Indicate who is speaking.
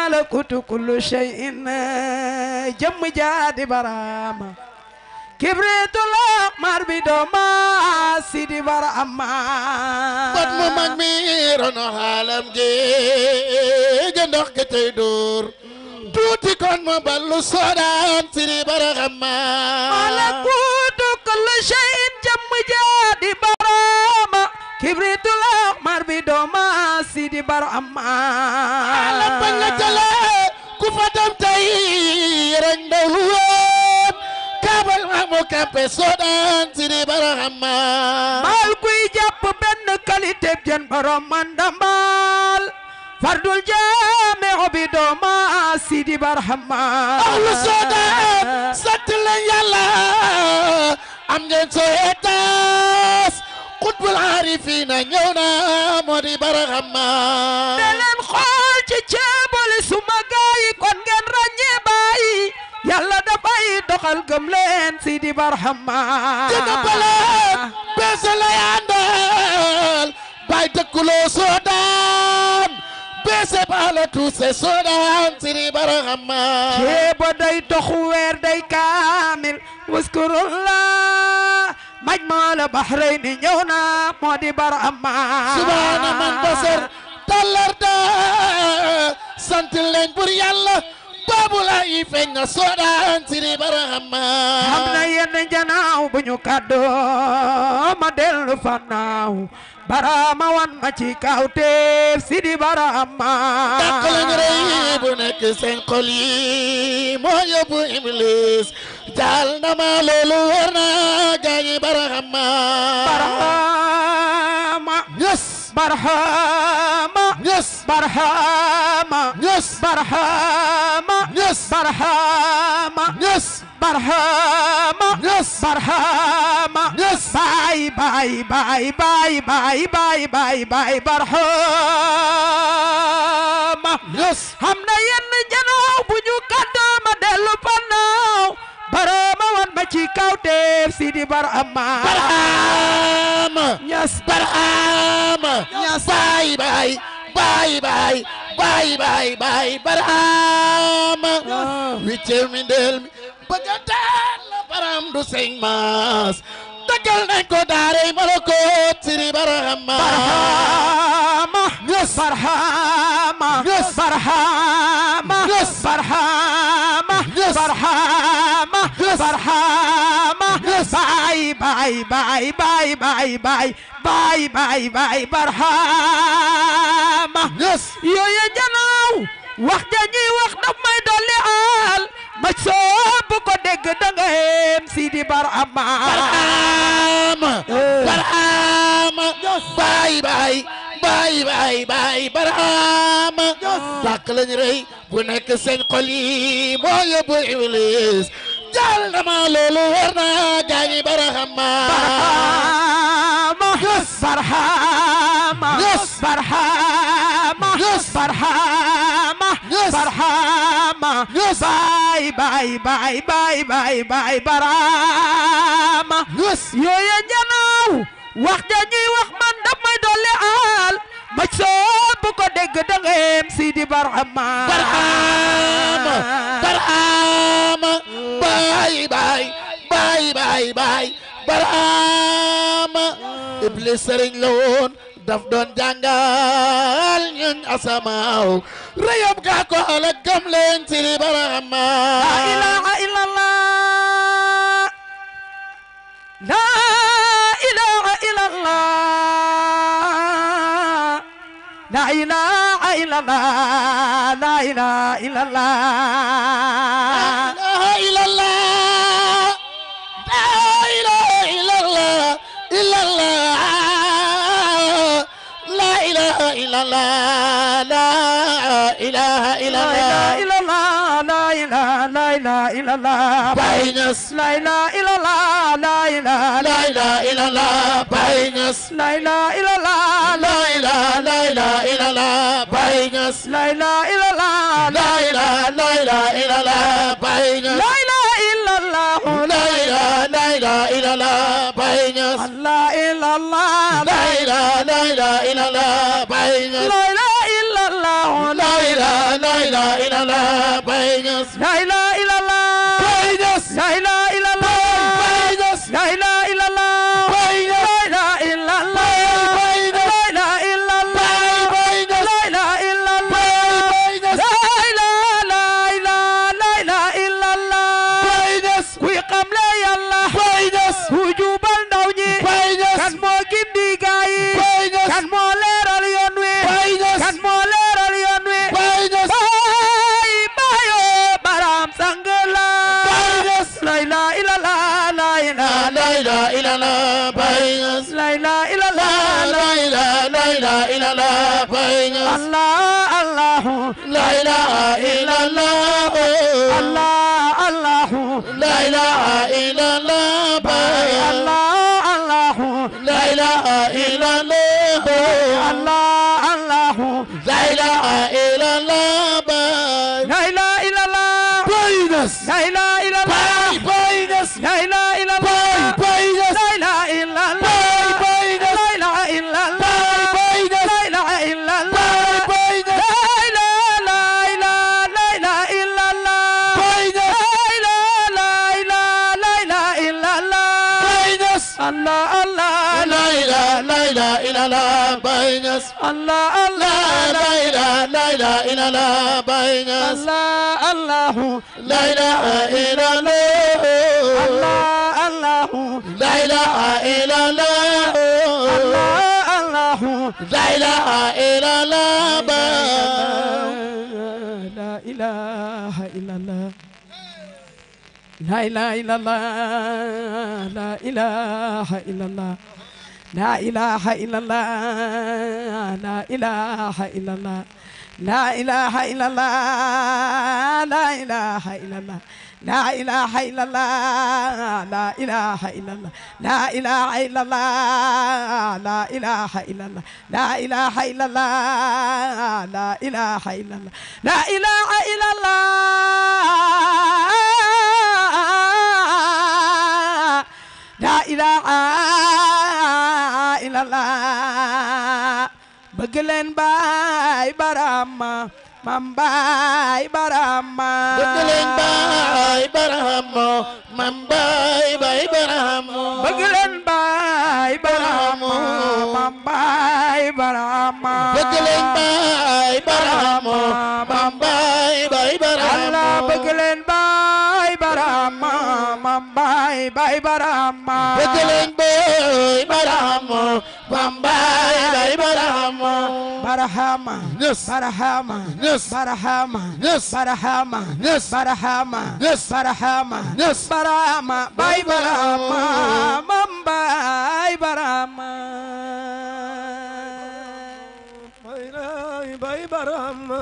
Speaker 1: ملكوت كل شيء جم جاد برام كبريت الأقمار بدوما سيدي برام
Speaker 2: bot mu mag mi rono xaalam gi ndox gi tey dóor tuuti kon mu ballu soodaan sidi barahama
Speaker 1: ملكوت كل شيء جم جاد برام كبريت الأقمار بدوما سيدي برام
Speaker 2: alam bañ la jale ku fa dem tey rek ndaw lu woon kaabal ma mu kampe soodaan sidi barahama
Speaker 1: mal kuy jàpp benn qualité jën borom mandambal fardul jaame bi dooma sidi barhama
Speaker 2: ahlu soodaan sant leen yàlla am ngeen soetaas xutbul aarifiina ñëw na moo di barahama
Speaker 1: ne leen xool ci ceeboli suma gaay kon ngeen ràññee baay yàlla dafay doxal gëm leen sidi barhama
Speaker 2: dina baleen beese lay àndal bay dëkkuloo soodaan beese baala tuuse soodaan sidi barahama
Speaker 1: ceebo day doxu weer day kaamil waskurullah majmal bahrayni ñëw na moo di barhama
Speaker 2: subhaana man basar tallarda sant leen bur yàlla baabu la yi feeñ na soodaan sidi barahama
Speaker 1: xam na yenn janaaw bu ñu kàddoo ma dellu fannaaw barama wan ma ci kawteef sidi barama
Speaker 2: dàq lañ rëy bu nekk seen xol yi moo yóbbu iblis jaal na ma loolu war na gaañi barahama
Speaker 1: barama
Speaker 2: ñës
Speaker 1: barama
Speaker 2: ñës
Speaker 1: barama
Speaker 2: ñës
Speaker 1: barama
Speaker 2: ñës
Speaker 1: barama
Speaker 2: ñës
Speaker 1: barhama
Speaker 2: ñës
Speaker 1: barhama
Speaker 2: ñës
Speaker 1: baay baay baay baay baay baay baay baay barhama
Speaker 2: ñës
Speaker 1: xam na yenn janaaw bu ñu kàddoo ma dellu fannaaw barama wan ma ci kawteef sidi barhama
Speaker 2: barahama
Speaker 1: ñas
Speaker 2: barahama baay baay baay baay baay baay baay barahama wiccel mi ndeel mi bëgg a daal la baram du sëñ maas dëggal nañ ko daaray malakoot sidi barahama
Speaker 1: barhama
Speaker 2: ñës
Speaker 1: barhama
Speaker 2: Yes.
Speaker 1: barhama
Speaker 2: Yes.
Speaker 1: barhama
Speaker 2: Yes.
Speaker 1: barhama
Speaker 2: Yes.
Speaker 1: barhama
Speaker 2: Yes.
Speaker 1: baay baay baay baay baay baay baay baay baay barhama
Speaker 2: ñës
Speaker 1: yooye janaaw wax ja ñuy wax daf may dolli aal ma soobu ko dégg danga hem sidi barhama
Speaker 2: barahama barahama baay baay baay baay baay barahama dàq lañ rëy bu nekk seen xol yi moo yóbbu iblis jaal na ma loolu war na gaañi barahama
Speaker 1: barhama barhama
Speaker 2: Yes.
Speaker 1: barhama
Speaker 2: Yes.
Speaker 1: barhama
Speaker 2: Yes.
Speaker 1: barhama
Speaker 2: Yes.
Speaker 1: baay baay baay baay baay baay barhama
Speaker 2: ñës
Speaker 1: yooye janaaw wax ja ñuy wax man daf may dolli aal ma soobu ko dégg danga hem sidi barhama
Speaker 2: barahama barahama baay baay baay baay baay barahama iblis sëriñ la woon daf doon jàngal ñun asamaaw rëyam gaa ko ala gëm leen sidi barahama
Speaker 1: la ilaha illallah la ilaha illallah la ilaha illallah la ilaha illallah
Speaker 2: ilaha illallah la ilaha illallah illallah la ilaha illallah la ilaha illallah
Speaker 1: la ilaha illallah
Speaker 2: Baay Ñas
Speaker 1: la ilaha illallah la ilaha
Speaker 2: la ilaha illallah Baay Ñas
Speaker 1: la ilaha illallah
Speaker 2: la ilaha illallah Baay Ñas
Speaker 1: la ilaha illallah
Speaker 2: la ilaha illallah Baay Ñas
Speaker 1: la ilaha illallah
Speaker 2: la ilaha illallah Baay Ñas
Speaker 1: la ilallah
Speaker 2: la ilaha illallah Baay Ñas
Speaker 1: la ilaha illallah
Speaker 2: la ilaha Niass
Speaker 1: la ilaha illallah
Speaker 2: Baye Niass
Speaker 1: la ilaha illallah
Speaker 2: Baye Niass
Speaker 1: la ilaha illallah
Speaker 2: Baye Niass
Speaker 1: la ilaha illallah
Speaker 2: Baye Niass
Speaker 1: la ilaha illallah
Speaker 2: Baye Niass
Speaker 1: la ilaha illallah
Speaker 2: Baye Niass
Speaker 1: la ilaha illallah
Speaker 2: Baye Niass
Speaker 1: kuy xamle yàlla
Speaker 2: Baye Niass
Speaker 1: ku jubal ndaw ñi
Speaker 2: Baye Niass
Speaker 1: kan moo gindi gaay yi
Speaker 2: Baye Niass
Speaker 1: kan moo leeral yoon wi
Speaker 2: Baye Niass
Speaker 1: kan moo leeral yoon wi
Speaker 2: Baye Niass
Speaker 1: bayo baram sang la
Speaker 2: Baye Niass
Speaker 1: la ilaha illallah la ilaha
Speaker 2: la ilaha illallah Baye Niass
Speaker 1: la ilaha illallah
Speaker 2: la ilaha illallah Baye Niass
Speaker 1: Allah Allah
Speaker 2: la ilaha illallah
Speaker 1: Allah Allah
Speaker 2: la ilaha illallah Baye
Speaker 1: Allah Allah
Speaker 2: la ilaha illallah
Speaker 1: Allah Allah
Speaker 2: la ilaha illallah Baye
Speaker 1: la ilaha illallah
Speaker 2: Baye Niass
Speaker 1: la ilaha illallah
Speaker 2: Baye Niass
Speaker 1: la ilaha illallah
Speaker 2: Baye Niass
Speaker 1: la ilaha illallah
Speaker 2: Baye Niass
Speaker 1: la ilaha illallah
Speaker 2: Baye Niass
Speaker 1: la ilaha illallah
Speaker 2: Baye Niass
Speaker 1: la ilaha illallah
Speaker 2: Baye Niass
Speaker 1: la ilaha illallah
Speaker 2: Baye Niass
Speaker 1: Allah Allah
Speaker 2: la ilaha illallah Baye Niass
Speaker 1: Allah Allah
Speaker 2: la ilaha illallah Baye Niass
Speaker 1: Allah Allah
Speaker 2: la ilaha illallah
Speaker 1: Allah Allah
Speaker 2: la ilaha illallah
Speaker 1: Allah
Speaker 2: la ilaha illallah
Speaker 1: la ilaha illallah la ilaha illallah la ilaha illallah la ilaha illallah la ilaha illallah la ilaha illallah la ilaha illallah la ilaha illallah la ilaha illallah la ilaha illallah la ilaha illallah la ilaha illallah la ilaha illallah la ilaha illallah la ilaha illallah bëgg leen Baay Barama Mam Baay Barama
Speaker 2: bëgg leen Baay Barama Mam Baay Barama
Speaker 1: bëgg leen Baay Barama Mam Baay Barama
Speaker 2: bëgg leen Baay Barama Mam Baay Barama
Speaker 1: Allah bëgg leen Baay Barama Mam Baay Barama
Speaker 2: bëgg leen Baay Barama Mam Baay Barama
Speaker 1: Barahama
Speaker 2: Niass
Speaker 1: Barahama
Speaker 2: Niass
Speaker 1: Barahama
Speaker 2: Niass
Speaker 1: Barahama
Speaker 2: Niass
Speaker 1: Barahama
Speaker 2: Niass
Speaker 1: Barahama
Speaker 2: Niass
Speaker 1: Barahama Baay Barahama Mam Baay Barahama
Speaker 3: Baay Barahama